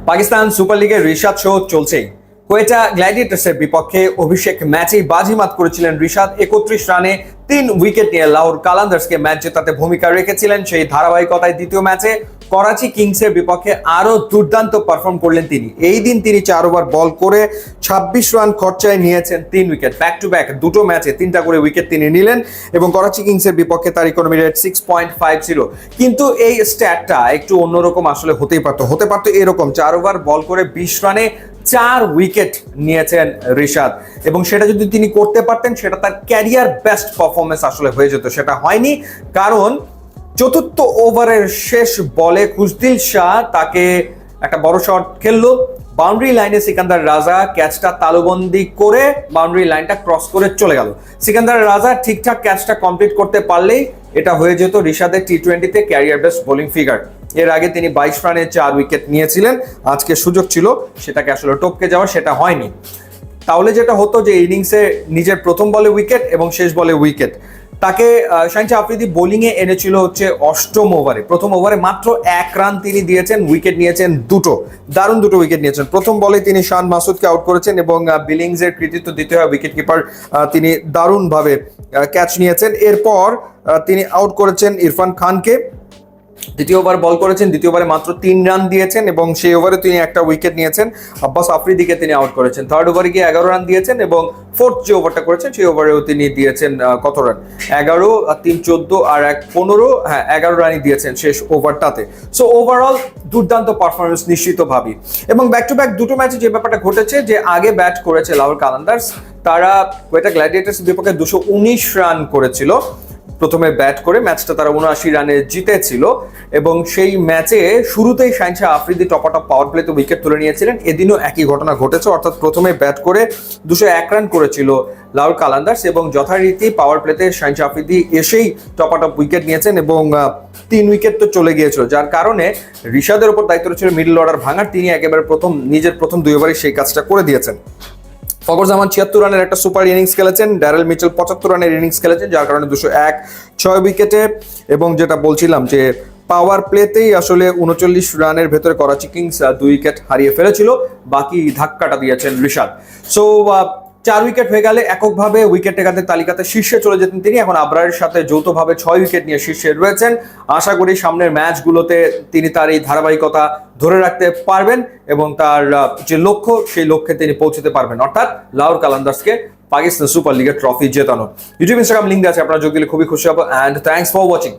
Pakistan super লিগের Rishad show চলছেই। কোয়েটা গ্ল্যাডিয়েটর্সের বিপক্ষে অভিষেক ম্যাচেই বাজিমাত করেছিলেন রিশাদ। 31 রানে 3 উইকেট নিয়ে লাহোর কালান্দার্সকে ম্যাচ জেতাতে ভূমিকা রেখেছিলেন। সেই ধারাবাহিকতায় দ্বিতীয় ম্যাচে করাচি কিংসের বিপক্ষে আরো দুর্দান্ত পারফর্ম করলেন তিনি। এই দিন তিনি 4 ওভার বল করে 26 রান খরচায় নিয়েছেন 3 উইকেট। ব্যাক টু ব্যাক দুটো ম্যাচে 3টা করে উইকেট তিনি নিলেন এবং করাচি কিংসের বিপক্ষে তার ইকোনমি রেট 6.50। কিন্তু এই স্ট্যাটটা একটু অন্যরকম আসলে হতে পারতো এরকম 4 ওভার বল করে 20 রানে 4 উইকেট নিয়েছেন রিশাদ, এবং সেটা যদি তিনি করতে পারতেন সেটা তার ক্যারিয়ার বেস্ট পারফরমেন্স আসলে হয়ে যেত। সেটা হয়নি, কারণ চতুর্থ ওভারের শেষ বলে খুশদিল শাহ তাকে একটা বড় শট খেললো। বাউন্ডারি লাইনে সিকান্দার রাজা ক্যাচটা তালুবন্দি করে বাউন্ডারি লাইনটা ক্রস করে চলে গেল। সিকান্দার রাজা ঠিকঠাক ক্যাচটা কমপ্লিট করতে পারলেই এটা হয়ে যেত রিশাদের টি20তে ক্যারিয়ার বেস্ট বোলিং ফিগার। এর আগে তিনি 22 রানে 4 উইকেট নিয়েছিলেন। আজকে সুযোগ ছিল সেটাকে আসলে টপকে যাওয়ার, সেটা হয়নি। তাহলে যেটা হতো যে ইনিংসে নিজের প্রথম বলে উইকেট এবং শেষ বলে উইকেট, তাকে শাহিন শাহ আফ্রিদি বোলিংয়ে এনেছিল হচ্ছে 8ম ওভারে। প্রথম ওভারে মাত্র 1 রান তিনি দিয়েছেন, উইকেট নিয়েছেন দুটো, দারুণ দুটো উইকেট নিয়েছেন। প্রথম বলে তিনি শান মাসুদকে আউট করেছেন এবং বিলিংসের কৃতিত্ব দিতে হয় উইকেট কিপার, তিনি দারুণভাবে ক্যাচ নিয়েছেন। এরপর তিনি আউট করেছেন ইরফান খানকে। দ্বিতীয় ওভার বল করেছেন, দ্বিতীয় ওভারে মাত্র 3 রান দিয়েছেন এবং সেই ওভারে তিনি একটা উইকেট নিয়েছেন। আব্বাস আফ্রিদিকে তিনি আউট করেছেন। থার্ড ওভারে গিয়ে 11 রান দিয়েছেন এবং ফোর্থ যে ওভারটা করেছেন সেই ওভারেও তিনি দিয়েছেন কত রান, 11, 3, 14 আর 1, 15, 11 রানই দিয়েছেন শেষ ওভারটাতে। সো ওভারঅল দুর্দান্ত পারফরমেন্স নিশ্চিতভাবেই। এবং ব্যাক টু ব্যাক দুটো ম্যাচে যে ব্যাপারটা ঘটেছে যে আগে ব্যাট করেছে লাহোর কালান্দার্স, তারা কোয়েটা গ্ল্যাডিয়েটর্সের বিপক্ষে 219 রান করেছিল। প্রথমে ব্যাট করে ম্যাচটা তারা 79 রানে জিতেছিল এবং সেই ম্যাচে শুরুতেই শাহিন শাহ আফ্রিদি টপ পাওয়ার প্লেতে উইকেট তুলে নিয়েছিলেন। এদিনও একই ঘটনা ঘটেছে, অর্থাৎ প্রথমে ব্যাট করে 201 রান করেছিল লাহোর কালান্দার্স এবং যথারীতি পাওয়ার প্লেতে শাহিন শাহ আফ্রিদি এসেই টপ উইকেট নিয়েছেন এবং 3 উইকেট তো চলে গিয়েছিল, যার কারণে রিশাদের উপর দায়িত্ব ছিল মিডল অর্ডার ভাঙার। তিনি একেবারে নিজের প্রথম 2 ওভারে সেই কাজটা করে দিয়েছেন। ফখর জামান 76 রানের একটা সুপার ইনিংস খেলেছেন, ড্যারেল মিচেল 75 রানের ইনিংস খেলেছেন, যার কারণে 201, 6 উইকেটে। এবং যেটা বলছিলাম যে পাওয়ার প্লেতেই আসলে 39 রানের ভেতরে করাচি কিংস 2 উইকেট হারিয়ে ফেলেছিল, বাকি ধাক্কাটা দিয়েছেন রিশাদ। সো 4 উইকেট হয়ে গেলে এককভাবে উইকেট টেকারদের তালিকাতে শীর্ষে চলে যেতেন তিনি। এখন আবরারের সাথে যৌথভাবে 6 উইকেট নিয়ে শীর্ষে রয়েছেন। আশা করি সামনের ম্যাচগুলোতে তিনি তার এই ধারাবাহিকতা ধরে রাখতে পারবেন এবং তার যে লক্ষ্য সেই লক্ষ্যে তিনি পৌঁছতে পারবেন, অর্থাৎ লাহোর কালান্দার্সকে পাকিস্তান সুপার লিগের ট্রফি জেতানো। ইউটিউব ইনস্টাগ্রাম লিঙ্ক আছে, আপনারা যোগ দিলে খুবই খুশি হব। And thanks for watching.